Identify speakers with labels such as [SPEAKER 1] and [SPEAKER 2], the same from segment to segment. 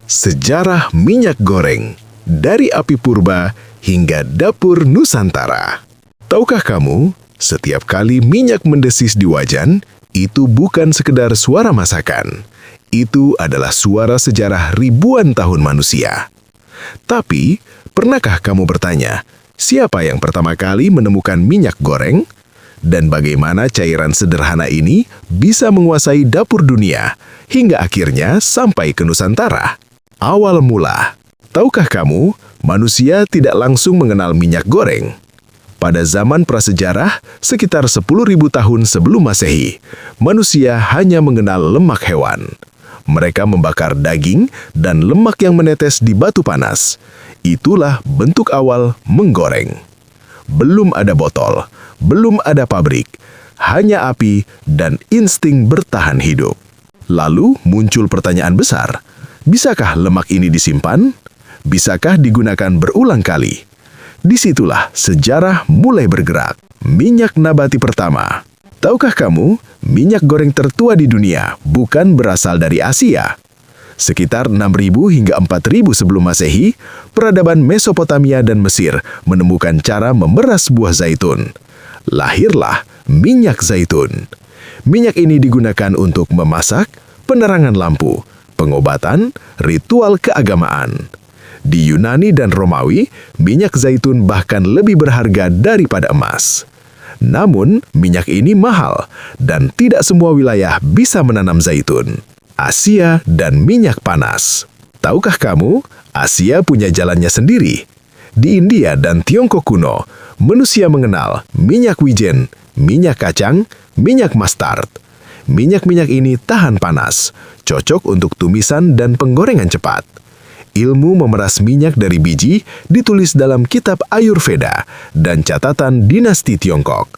[SPEAKER 1] Sejarah minyak goreng, dari api purba hingga dapur Nusantara. Tahukah kamu, setiap kali minyak mendesis di wajan, itu bukan sekedar suara masakan. Itu adalah suara sejarah ribuan tahun manusia. Tapi, pernahkah kamu bertanya, siapa yang pertama kali menemukan minyak goreng? Dan bagaimana cairan sederhana ini bisa menguasai dapur dunia, hingga akhirnya sampai ke Nusantara? Awal mula, tahukah kamu, manusia tidak langsung mengenal minyak goreng? Pada zaman prasejarah, sekitar 10.000 tahun sebelum Masehi, manusia hanya mengenal lemak hewan. Mereka membakar daging dan lemak yang menetes di batu panas. Itulah bentuk awal menggoreng. Belum ada botol, belum ada pabrik, hanya api dan insting bertahan hidup. Lalu muncul pertanyaan besar, bisakah lemak ini disimpan? Bisakah digunakan berulang kali? Disitulah sejarah mulai bergerak. Minyak nabati pertama. Tahukah kamu, minyak goreng tertua di dunia bukan berasal dari Asia. Sekitar 6.000 hingga 4.000 sebelum Masehi, peradaban Mesopotamia dan Mesir menemukan cara memeras buah zaitun. Lahirlah minyak zaitun. Minyak ini digunakan untuk memasak, penerangan lampu, pengobatan, ritual keagamaan. Di Yunani dan Romawi, minyak zaitun bahkan lebih berharga daripada emas. Namun, minyak ini mahal dan tidak semua wilayah bisa menanam zaitun. Asia dan minyak panas. Tahukah kamu, Asia punya jalannya sendiri. Di India dan Tiongkok kuno, manusia mengenal minyak wijen, minyak kacang, minyak mustard. Minyak-minyak ini tahan panas, cocok untuk tumisan dan penggorengan cepat. Ilmu memeras minyak dari biji ditulis dalam kitab Ayurveda dan catatan dinasti Tiongkok.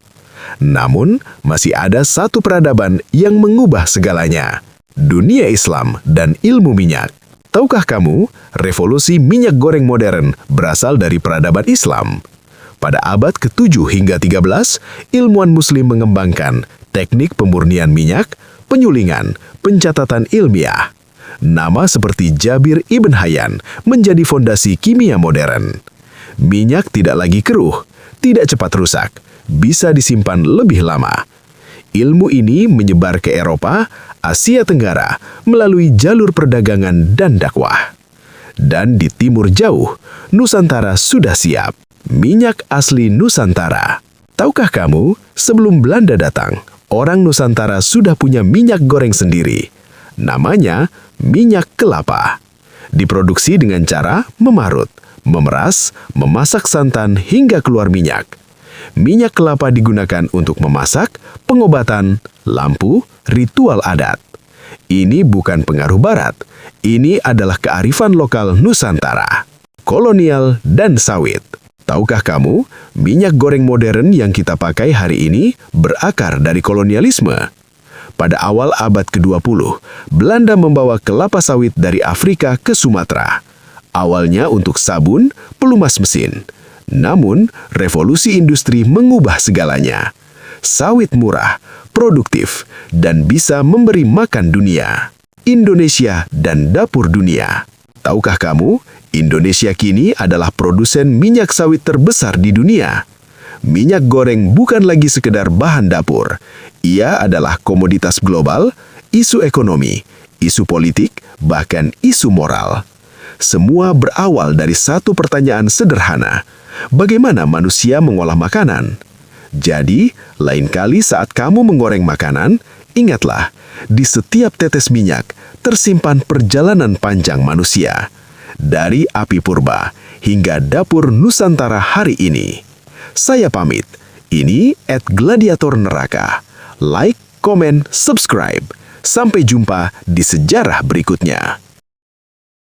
[SPEAKER 1] Namun, masih ada satu peradaban yang mengubah segalanya. Dunia Islam dan ilmu minyak. Tahukah kamu, revolusi minyak goreng modern berasal dari peradaban Islam? Pada abad ke-7 hingga 13, ilmuwan Muslim mengembangkan teknik pemurnian minyak, penyulingan, pencatatan ilmiah. Nama seperti Jabir Ibn Hayyan menjadi fondasi kimia modern. Minyak tidak lagi keruh, tidak cepat rusak, bisa disimpan lebih lama. Ilmu ini menyebar ke Eropa, Asia Tenggara, melalui jalur perdagangan dan dakwah. Dan di timur jauh, Nusantara sudah siap. Minyak asli Nusantara. Tahukah kamu, sebelum Belanda datang, orang Nusantara sudah punya minyak goreng sendiri. Namanya minyak kelapa. Diproduksi dengan cara memarut, memeras, memasak santan hingga keluar minyak. Minyak kelapa digunakan untuk memasak, pengobatan, lampu, ritual adat. Ini bukan pengaruh barat. Ini adalah kearifan lokal Nusantara. Kolonial dan sawit. Tahukah kamu, minyak goreng modern yang kita pakai hari ini berakar dari kolonialisme? Pada awal abad ke-20, Belanda membawa kelapa sawit dari Afrika ke Sumatera. Awalnya untuk sabun, pelumas mesin. Namun, revolusi industri mengubah segalanya. Sawit murah, produktif, dan bisa memberi makan dunia. Indonesia dan dapur dunia. Tahukah kamu, Indonesia kini adalah produsen minyak sawit terbesar di dunia. Minyak goreng bukan lagi sekedar bahan dapur. Ia adalah komoditas global, isu ekonomi, isu politik, bahkan isu moral. Semua berawal dari satu pertanyaan sederhana. Bagaimana manusia mengolah makanan? Jadi, lain kali saat kamu menggoreng makanan, ingatlah, di setiap tetes minyak tersimpan perjalanan panjang manusia. Dari api purba hingga dapur Nusantara hari ini. Saya pamit. Ini @gladiator neraka. Like, komen, subscribe. Sampai jumpa di sejarah berikutnya.